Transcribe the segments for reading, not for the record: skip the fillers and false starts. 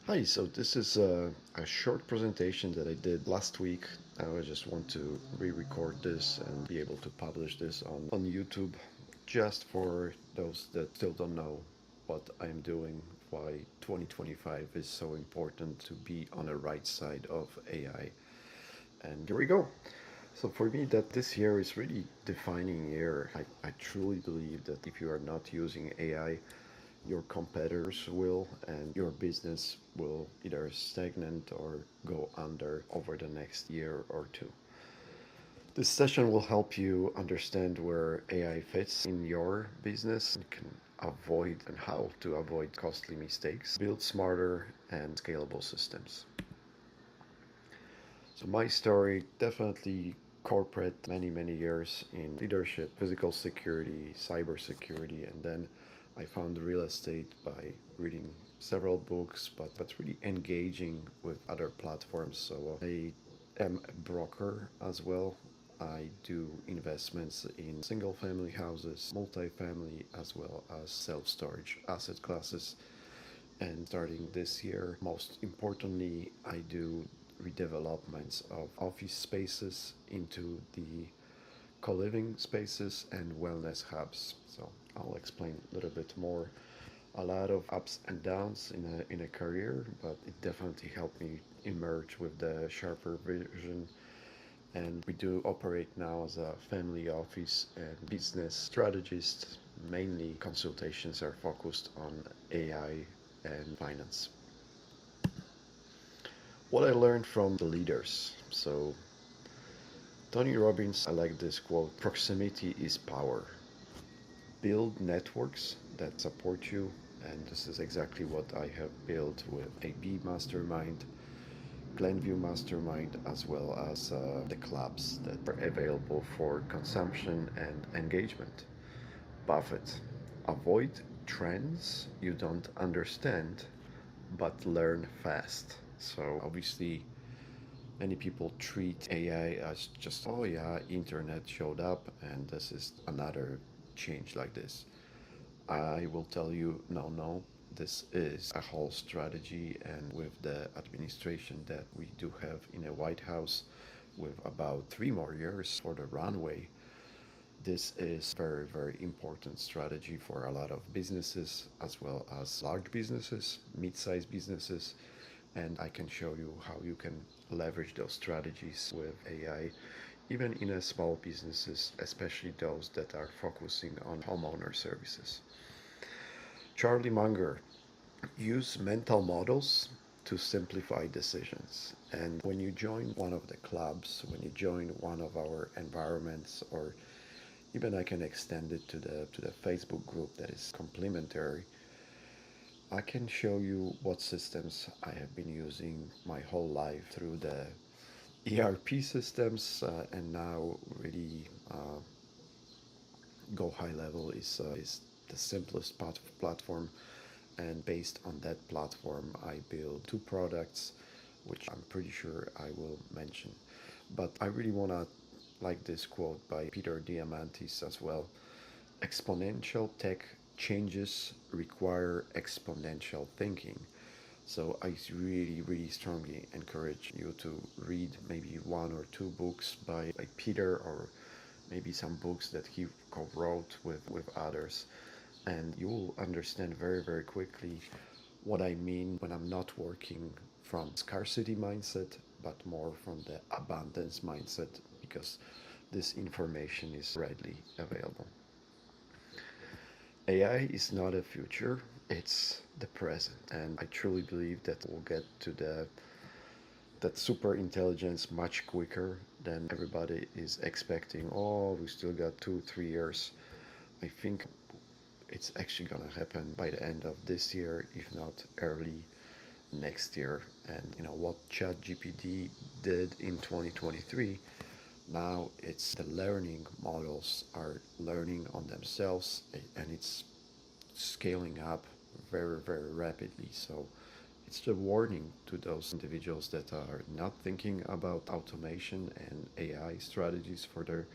Hi, so this is a short presentation that I did last week. I just want to re-record this and be able to publish this on YouTube just for those that still don't know what I'm doing, why 2025 is so important to be on the right side of AI. And here we go. So for me, that this year is really defining year. I truly believe that if you are not using AI, your competitors will, and your business will either stagnant or go under over the next year or two. This session will help you understand where AI fits in your business and can avoid and how to avoid costly mistakes, build smarter and scalable systems. So my story definitely corporate many years in leadership, physical security, cyber security, and then I found real estate by reading several books, but really engaging with other platforms. So I am a broker as well. I do investments in single family houses, multifamily, as well as self storage asset classes. And starting this year, most importantly, I do redevelopments of office spaces into the co-living spaces and wellness hubs. So I'll explain a little bit more. A lot of ups and downs in a career, but it definitely helped me emerge with the sharper vision. And we do operate now as a family office and business strategist. Mainly consultations are focused on AI and finance. What I learned from the leaders. So Tony Robbins, I like this quote: proximity is power. Build networks that support you, and this is exactly what I have built with AB Mastermind, Glenview Mastermind, as well as the clubs that are available for consumption and engagement. Buffett: avoid trends you don't understand, but learn fast. So obviously, many people treat AI as just, oh yeah, internet showed up and this is another change like this. I will tell you, no, this is a whole strategy, and with the administration that we do have in a White House, with about 3 more years for the runway, this is very important strategy for a lot of businesses as well as large businesses, mid-sized businesses, and I can show you how you can leverage those strategies with AI even in a small businesses, especially those that are focusing on homeowner services. Charlie Munger: use mental models to simplify decisions. And when you join one of the clubs, when you join one of our environments, or even I can extend it to the Facebook group that is complementary, I can show you what systems I have been using my whole life through the ERP systems, and now really Go High Level is the simplest platform, and based on that platform, I build two products, which I'm pretty sure I will mention. But I really want to like this quote by Peter Diamandis as well: exponential tech changes require exponential thinking. So I really strongly encourage you to read maybe one or two books by Peter, or maybe some books that he co-wrote with others. And you will understand very quickly what I mean when I'm not working from scarcity mindset, but more from the abundance mindset, because this information is readily available. AI is not a future, it's the present. And I truly believe that we'll get to that super intelligence much quicker than everybody is expecting. Oh, we still got 2 3 years. I think it's actually gonna happen by the end of this year, if not early next year. And you know what ChatGPT did in 2023, now it's the learning models are learning on themselves, and it's scaling up very rapidly. So it's a warning to those individuals that are not thinking about automation and AI strategies for their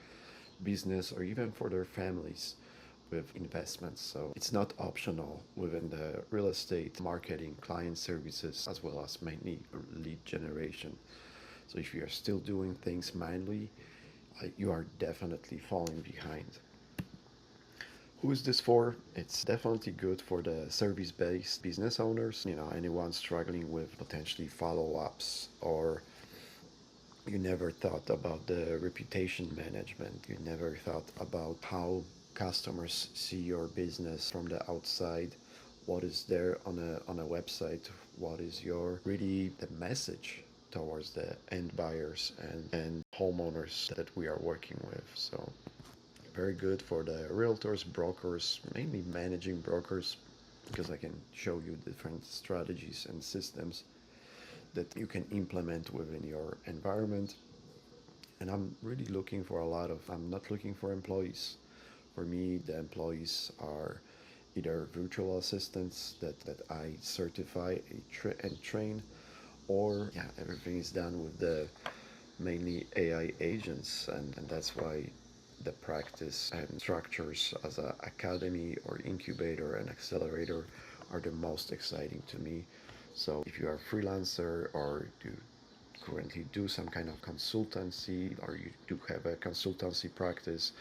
business or even for their families. with investments. So it's not optional within the real estate marketing, client services, as well as mainly lead generation. So if you are still doing things manually, you are definitely falling behind. Who is this for? It's definitely good for the service-based business owners, anyone struggling with potentially follow-ups, or you never thought about the reputation management. You never thought about how customers see your business from the outside. What is there on a website? What is your really the message towards the end buyers and homeowners that we are working with? So very good for the realtors, brokers, mainly managing brokers, because I can show you different strategies and systems that you can implement within your environment. And I'm really looking for I'm not looking for employees. For me, the employees are either virtual assistants that I certify and train, or yeah, everything is done with the mainly AI agents, and that's why the practice and structures as an academy or incubator and accelerator are the most exciting to me. So if you are a freelancer or you currently do some kind of consultancy or you do have a consultancy practice,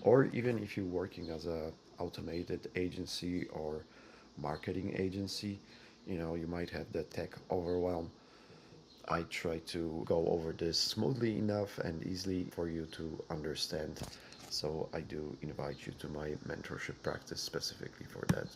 or even if you're working as a automated agency or marketing agency, you might have the tech overwhelm. I try to go over this smoothly enough and easily for you to understand. So I do invite you to my mentorship practice specifically for that.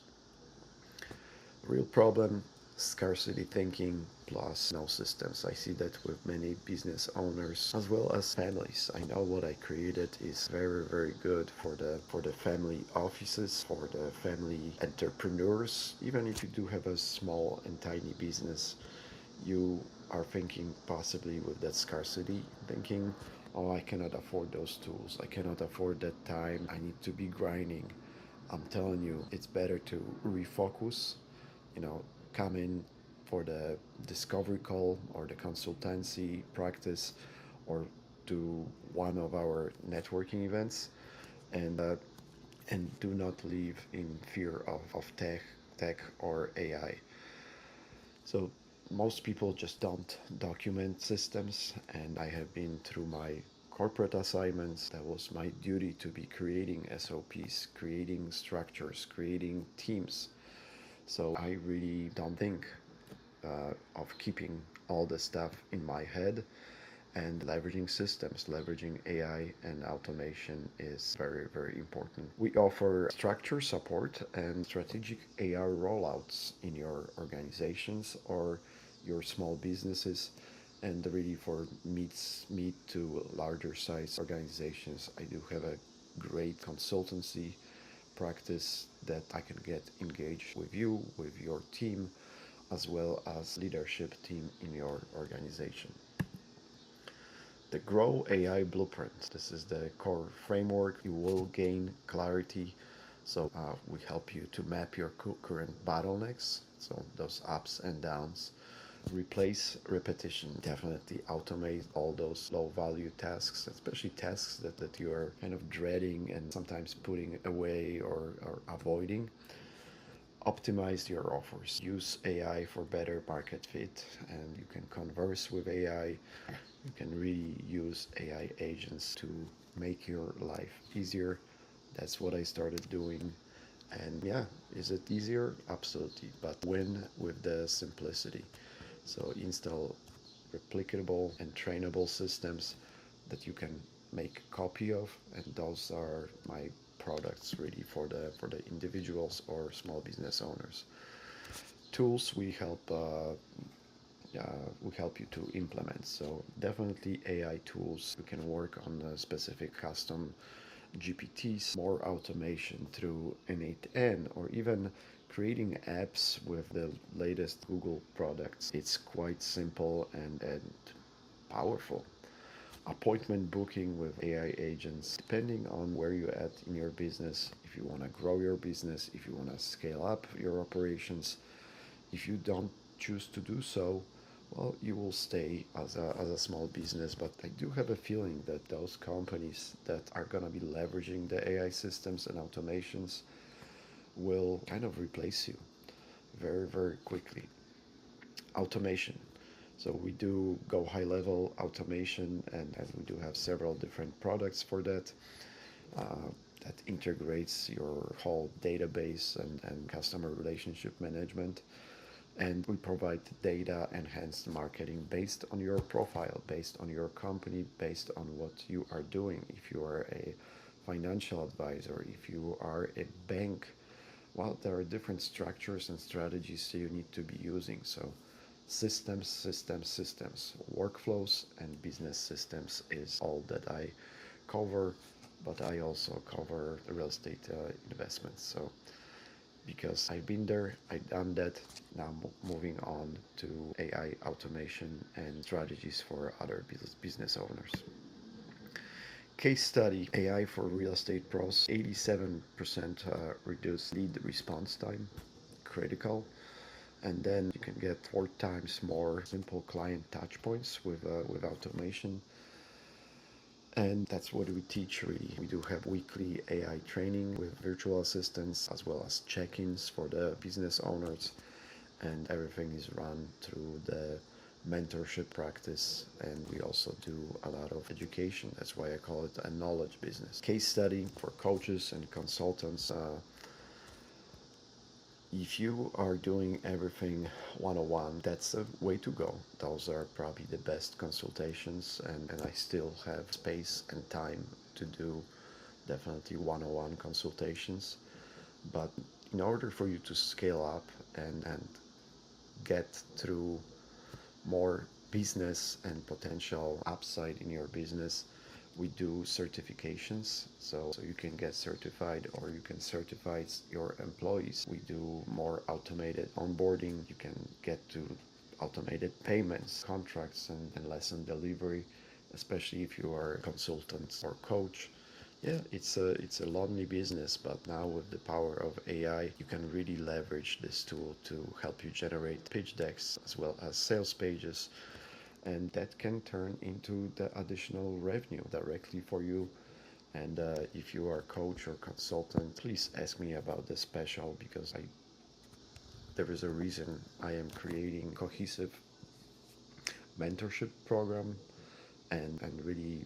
Real problem, scarcity thinking plus no systems. I see that with many business owners as well as families. I know what I created is very, very good for the family offices, for the family entrepreneurs. Even if you do have a small and tiny business, you are thinking possibly with that scarcity thinking, oh, I cannot afford those tools, I cannot afford that time, I need to be grinding. I'm telling you, it's better to refocus, you know come in for the discovery call or the consultancy practice, or to one of our networking events, and do not live in fear of tech or AI. So most people just don't document systems, and I have been through my corporate assignments. That was my duty to be creating SOPs, creating structures, creating teams. So I really don't think of keeping all the stuff in my head, and leveraging systems, leveraging AI and automation is very, very important. We offer structure support and strategic AI rollouts in your organizations or your small businesses. And really for mid to larger size organizations, I do have a great consultancy practice that I can get engaged with you, with your team, as well as leadership team in your organization. The Grow AI Blueprint. This is the core framework. You will gain clarity. So we help you to map your current bottlenecks, so those ups and downs. Replace repetition. Definitely automate all those low value tasks, especially tasks that you are kind of dreading and sometimes putting away or avoiding. Optimize your offers. Use AI for better market fit, and you can converse with AI. You can really use AI agents to make your life easier. That's what I started doing. And yeah, is it easier? Absolutely. But win with the simplicity. So install replicable and trainable systems that you can make a copy of, and those are my products really for the individuals or small business owners. Tools we help you to implement. So definitely AI tools. You can work on a specific custom GPTs, more automation through N8N, or even creating apps with the latest Google products. It's quite simple and powerful. Appointment booking with AI agents, depending on where you're at in your business. If you want to grow your business, if you want to scale up your operations, if you don't choose to do so, Well, you will stay as a small business, but I do have a feeling that those companies that are going to be leveraging the AI systems and automations will kind of replace you very, very quickly. Automation. So we do go high level automation, and we do have several different products for that. Uh, that integrates your whole database and customer relationship management. And we provide data enhanced marketing based on your profile, based on your company, based on what you are doing. If you are a financial advisor, if you are a bank, well, there are different structures and strategies you need to be using. So systems, systems, systems, workflows, and business systems is all that I cover, but I also cover the real estate investments. So because I've been there, I've done that. Now moving on to AI automation and strategies for other business owners. Case study: AI for real estate pros, 87% reduced lead response time, critical. And then you can get 4 times more simple client touch points with automation. And that's what we teach really. We do have weekly AI training with virtual assistants as well as check-ins for the business owners. And everything is run through the mentorship practice. And we also do a lot of education. That's why I call it a knowledge business. Case study for coaches and consultants. If you are doing everything 101, that's a way to go. Those are probably the best consultations, and I still have space and time to do definitely 101 consultations. But in order for you to scale up and get through more business and potential upside in your business, we do certifications. So you can get certified or you can certify your employees. We do more automated onboarding. You can get to automated payments, contracts, and lesson delivery, especially if you are a consultant or coach. Yeah, it's a lonely business, but now with the power of AI, you can really leverage this tool to help you generate pitch decks as well as sales pages, and that can turn into the additional revenue directly for you. And if you are a coach or consultant, please ask me about this special because there is a reason I am creating cohesive mentorship program, and really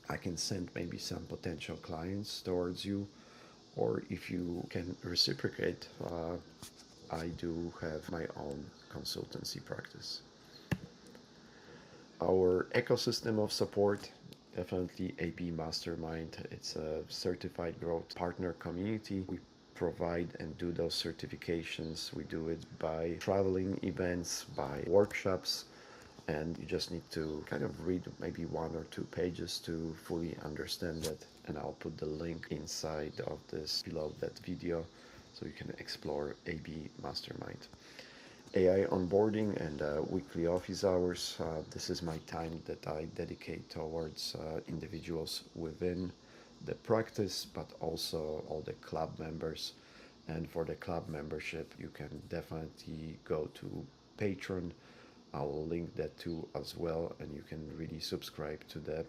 I can send maybe some potential clients towards you, or if you can reciprocate, I do have my own consultancy practice. Our ecosystem of support, definitely AB Mastermind. It's a certified growth partner community. We provide and do those certifications. We do it by traveling events, by workshops, and you just need to kind of read maybe 1 or 2 pages to fully understand it. And I'll put the link inside of this below that video so you can explore AB Mastermind. AI onboarding and weekly office hours. This is my time that I dedicate towards individuals within the practice, but also all the club members. And for the club membership, you can definitely go to Patreon. I will link that too as well, and you can really subscribe to the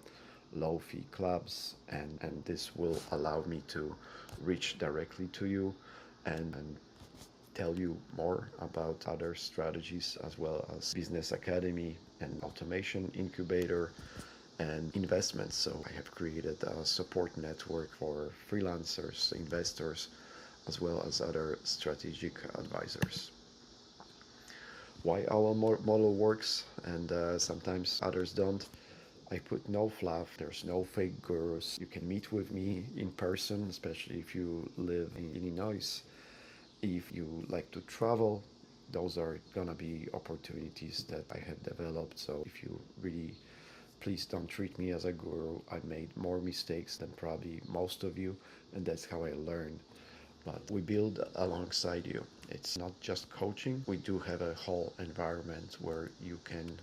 low fee clubs, and this will allow me to reach directly to you and tell you more about other strategies as well as Business Academy and Automation Incubator and investments. So I have created a support network for freelancers, investors, as well as other strategic advisors. Why our model works and sometimes others don't. I put no fluff, there's no fake gurus. You can meet with me in person, especially if you live in Illinois. If you like to travel, those are gonna be opportunities that I have developed. So if you really, please don't treat me as a guru. I made more mistakes than probably most of you, and that's how I learned. But we build alongside you. It's not just coaching. We do have a whole environment where you can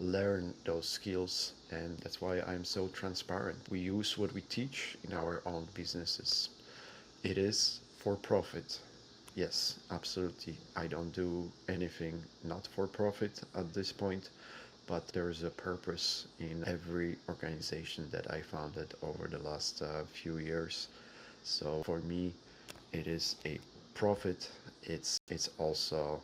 learn those skills, and that's why I'm so transparent. We use what we teach in our own businesses. It is for profit. Yes, absolutely. I don't do anything not for profit at this point, but there is a purpose in every organization that I founded over the last few years. So for me, it is a profit. It's also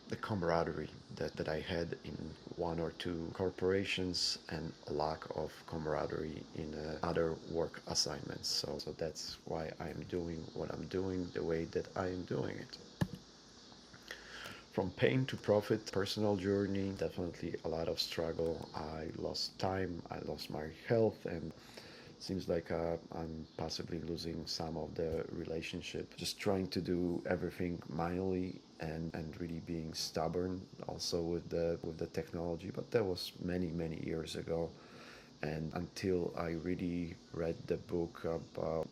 the camaraderie that I had in one or two corporations and a lack of camaraderie in other work assignments. So that's why I'm doing what I'm doing the way that I am doing it. From pain to profit, personal journey, definitely a lot of struggle. I lost time, I lost my health, and seems like I'm possibly losing some of the relationship. Just trying to do everything manually and really being stubborn also with the technology. But that was many years ago. And until I really read the book about,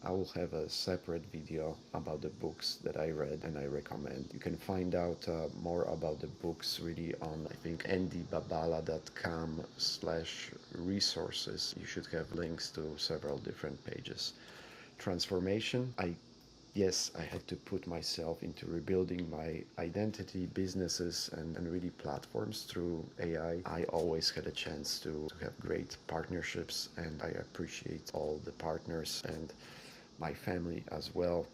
I will have a separate video about the books that I read and I recommend. You can find out more about the books really on, I think, andybabala.com/resources. You should have links to several different pages. Transformation, yes, I had to put myself into rebuilding my identity, businesses, and really platforms through AI. I always had a chance to have great partnerships, and I appreciate all the partners and my family as well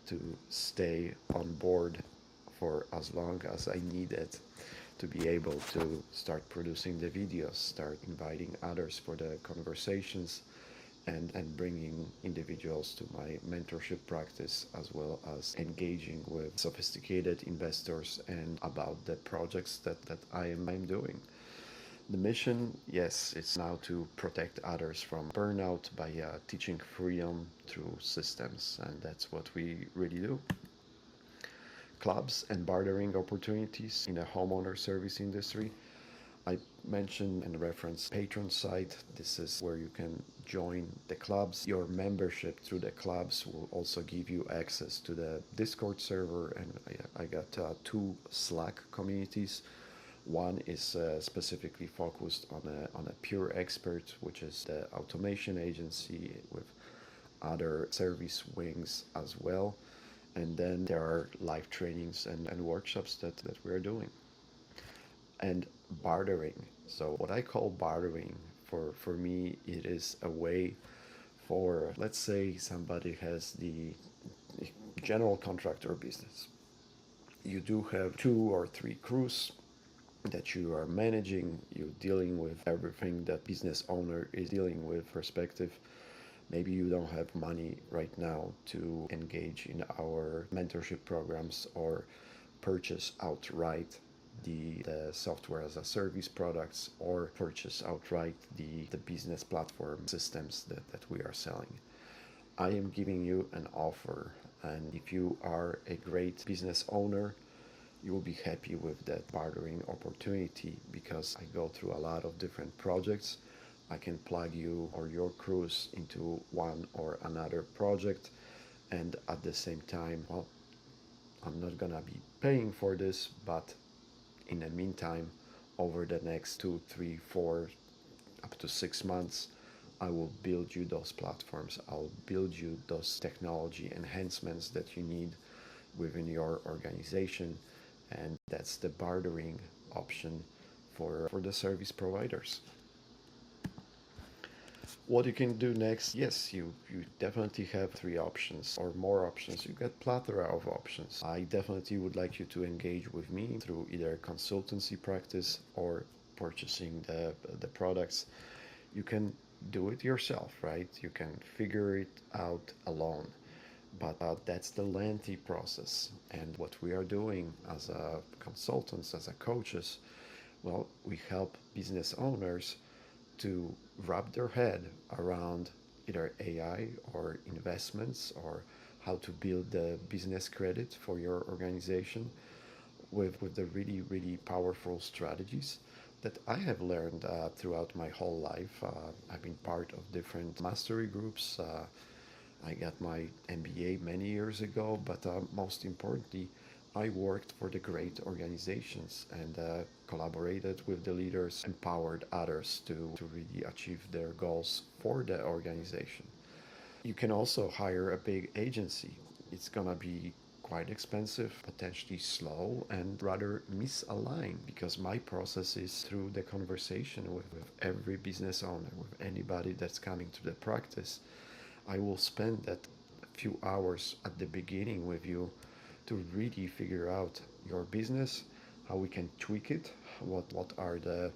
to stay on board for as long as I needed to be able to start producing the videos, start inviting others for the conversations, and bringing individuals to my mentorship practice, as well as engaging with sophisticated investors and about the projects that I'm doing. The mission, yes, it's now to protect others from burnout by teaching freedom through systems, and that's what we really do. Clubs and bartering opportunities in the homeowner service industry. I mentioned and reference Patron site. This is where you can join the clubs. Your membership through the clubs will also give you access to the Discord server, and I got two Slack communities. One is specifically focused on a pure expert, which is the automation agency with other service wings as well. And then there are live trainings and workshops that we're doing. And bartering. So what I call bartering for me, it is a way for, let's say somebody has the general contractor business. You do have two or three crews that you are managing, you're dealing with everything that business owner is dealing with perspective. Maybe you don't have money right now to engage in our mentorship programs or purchase outright the software as a service products, or purchase outright the business platform systems that we are selling. I am giving you an offer, and if you are a great business owner, you will be happy with that bartering opportunity, because I go through a lot of different projects. I can plug you or your crews into one or another project, and at the same time, well, I'm not gonna be paying for this, but in the meantime, over the next 2, 3, 4, up to 6 months, I will build you those platforms. I'll build you those technology enhancements that you need within your organization. And that's the bartering option for the service providers. What you can do next, yes, you definitely have three options or more options. You get plethora of options. I definitely would like you to engage with me through either consultancy practice or purchasing the products. You can do it yourself, right? You can figure it out alone. But that's the lengthy process. And what we are doing as a consultants, as a coaches, well, we help business owners to wrap their head around either AI or investments, or how to build the business credit for your organization with the really powerful strategies that I have learned throughout my whole life. I've been part of different mastery groups. I got my MBA many years ago, but most importantly, I worked for the great organizations and collaborated with the leaders, empowered others to really achieve their goals for the organization. You can also hire a big agency. it's gonna be quite expensive, potentially slow, and rather misaligned because my process is through the conversation with every business owner, with anybody that's coming to the practice. I will spend that few hours at the beginning with you to really figure out your business, how we can tweak it, what are the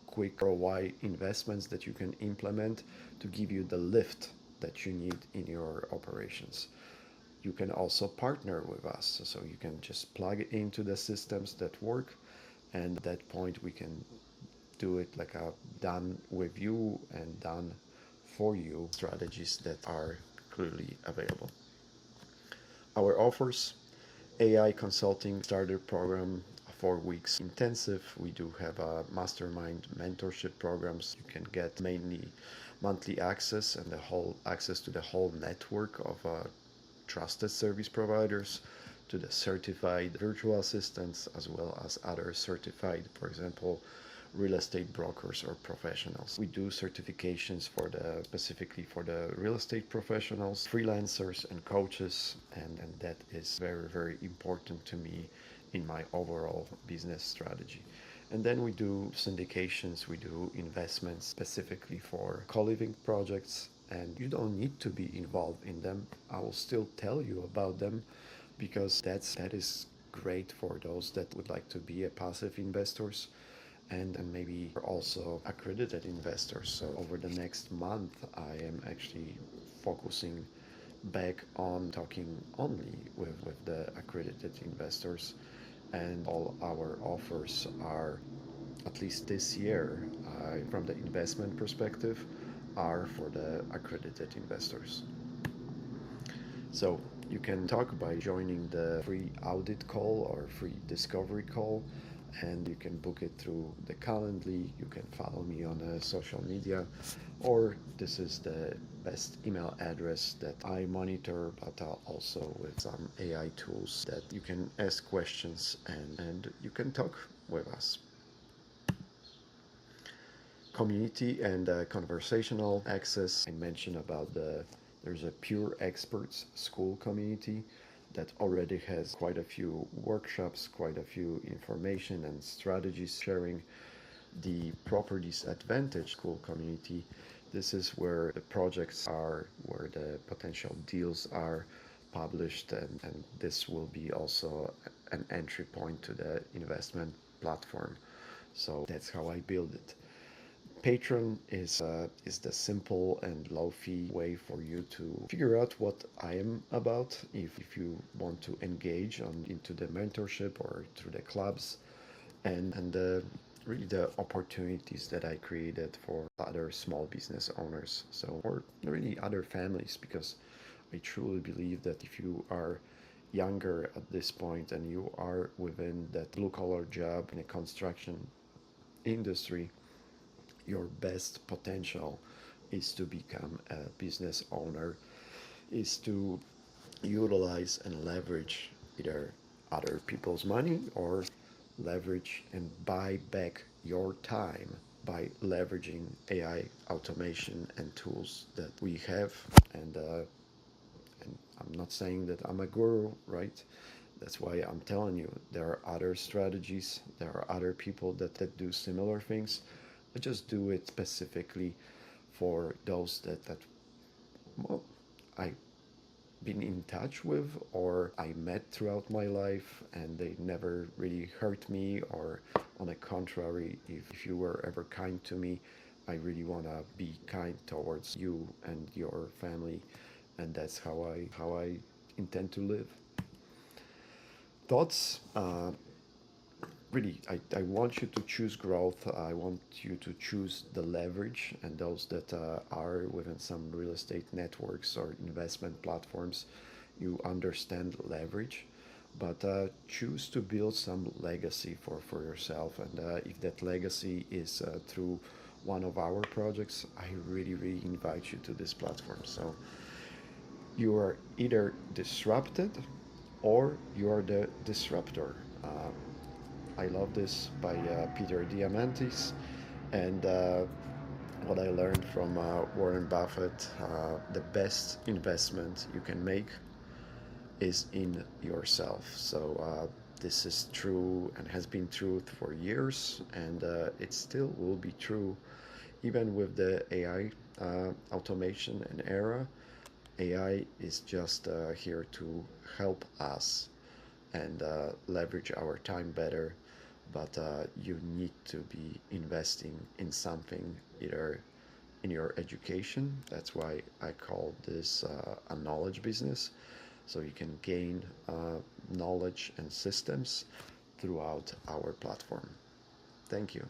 quick ROI investments that you can implement to give you the lift that you need in your operations. You can also partner with us, so you can just plug it into the systems that work, and at that point we can do it like a done with you and done for you strategies that are clearly available. Our offers: AI consulting starter program, 4 weeks intensive. We do have a mastermind mentorship programs. You can get mainly monthly access and the whole access to the whole network of trusted service providers, to the certified virtual assistants, as well as other certified, for example, real estate brokers or professionals. We do certifications for the specifically for the real estate professionals, freelancers and coaches, and that is very, very important to me in my overall business strategy. And then we do syndications, we do investments specifically for co-living projects, and you don't need to be involved in them. I will still tell you about them because that is great for those that would like to be a passive investors and maybe also accredited investors. So over the next month, I am actually focusing back on talking only with the accredited investors, and all our offers are, at least this year, from the investment perspective, are for the accredited investors. So you can talk by joining the free audit call or free discovery call, and you can book it through the Calendly. You can follow me on social media, or this is the best email address that I monitor, but also with some AI tools that you can ask questions and you can talk with us. Community and conversational access. I mentioned about there's a Pure Experts school community that already has quite a few workshops, quite a few information and strategies sharing. The Properties Advantage school community, this is where the projects are, where the potential deals are published, and this will be also an entry point to the investment platform. So that's how I build it. Patreon is the simple and low fee way for you to figure out what I am about. If you want to engage into the mentorship or through the clubs, and really the opportunities that I created for other small business owners, so or really other families, because I truly believe that if you are younger at this point and you are within that blue collar job in a construction industry, your best potential is to become a business owner, is to utilize and leverage either other people's money or leverage and buy back your time by leveraging AI automation and tools that we have. And I'm not saying that I'm a guru, right? That's why I'm telling you there are other strategies, there are other people that do similar things. I just do it specifically for those that well, I've been in touch with or I met throughout my life, and they never really hurt me, or on the contrary, if you were ever kind to me, I really want to be kind towards you and your family, and that's how I intend to live. Thoughts? Really, I want you to choose growth. I want you to choose the leverage, and those that are within some real estate networks or investment platforms, you understand leverage, but choose to build some legacy for yourself. And if that legacy is through one of our projects, I really, really invite you to this platform. So you are either disrupted or you are the disruptor. I love this by Peter Diamandis, and what I learned from Warren Buffett: the best investment you can make is in yourself. So this is true and has been true for years, and it still will be true even with the AI automation and era. AI is just here to help us and leverage our time better, but you need to be investing in something, either in your education. That's why I call this a knowledge business. So you can gain knowledge and systems throughout our platform. Thank you.